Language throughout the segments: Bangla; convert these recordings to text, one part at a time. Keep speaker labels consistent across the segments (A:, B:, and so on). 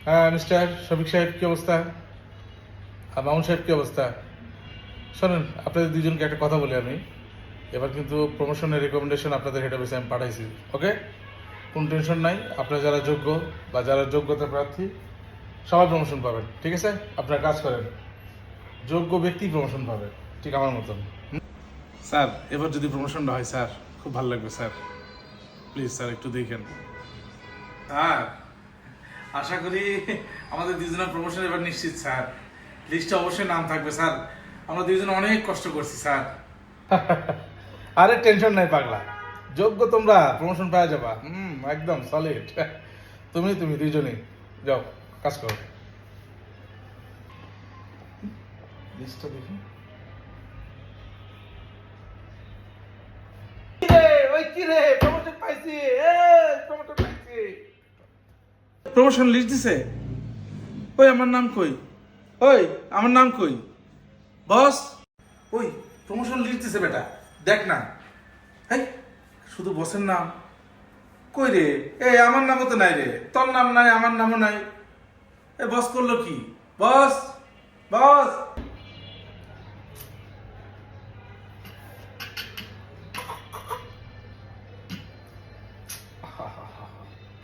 A: হ্যাঁ মিস্টার শফিক সাহেব, কি অবস্থা? আর মামুন সাহেব, কি অবস্থা? শোনেন, আপনাদের দুজনকে একটা কথা বলি আমি। এবার কিন্তু প্রমোশনের রেকমেন্ডেশন আপনাদের হেড অফিসে আমি পাঠাইছি। ওকে, কোনো টেনশন নাই। আপনারা যারা যোগ্য বা যারা যোগ্যতা প্রার্থী সবাই প্রমোশন পাবেন, ঠিক আছে? আপনারা কাজ করেন, যোগ্য ব্যক্তি প্রমোশন পাবে, ঠিক আমার মতন। স্যার, এবার যদি প্রমোশনটা হয় স্যার, খুব ভালো লাগবে স্যার। প্লিজ স্যার, একটু দেখেন স্যার। আশা করি আমাদের দুজনের প্রমোশন এবার নিশ্চিত স্যার। লিস্টে অবশ্যই নাম থাকবে স্যার। আমরা দুজন অনেক কষ্ট করছি স্যার। আরে টেনশন নাই পাগলা, যোগ্য তোমরা প্রমোশন পাওয়া যাবা। একদম সলিড। তুমি দুইজনই যাও, কাজ করো। লিস্টটা দেখি। প্রমোশন পাইছি, প্রমোশন পাইছি। প্রমোশন লিস্ট দিছে। ওই আমার নাম কই? ওই আমার নাম কই বস? ওই প্রমোশন লিস্ট দিছে বেটা, দেখ না। এই শুধু বসের নাম কই রে? এই আমার নামও তো নাই রে, তোর নাম নাই, আমার নামও নাই। এ বস করলো কি? বস, বস।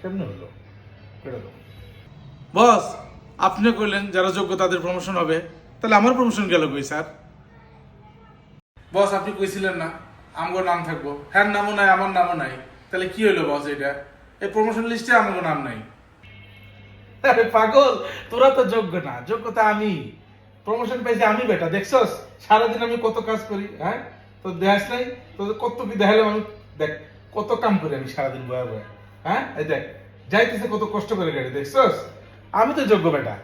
A: কেমনে হলো? বস, আপনি কইলেন যারা যোগ্য তাদের প্রমোশন হবে, তাহলে আমার প্রমোশন গেল কই স্যার? বস, আপনি কইছিলেন না আমগো নাম থাকবো। হ্যাঁ, নামও নাই, আমার নামও নাই, তাহলে কি হইলো বস? এটা এই প্রমোশন লিস্টে আমগো নাম নাই। আরে পাগল, তোরা তো যোগ্য না, যোগ্যতা আমি। প্রমোশন পাইছি আমি বেটা, দেখছস সারাদিন আমি কত কাজ করি। হ্যাঁ, তো দেখাস নাই? তো কত কি দেখালাম আমি? দেখ কত কাম করি আমি সারাদিন বয়া বয়া। হ্যাঁ, এই দেখ যাইতেছে কত কষ্ট করে গাড়ি, দেখছস? আমি তো যোগ্য বেটা।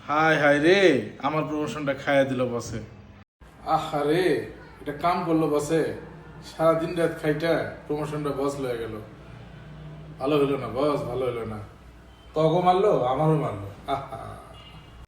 A: হায় হায় রে, আমার প্রমোশনটা খাইয়া দিল বসে। আহারে, এটা কাম করলো বসে। সারাদিন রাত খাইটা প্রমোশনটা বস লয়ে গেল। ভালো হলো না বস, ভালো হলো না। তগো মারলো, আমারও মারলো। আহা।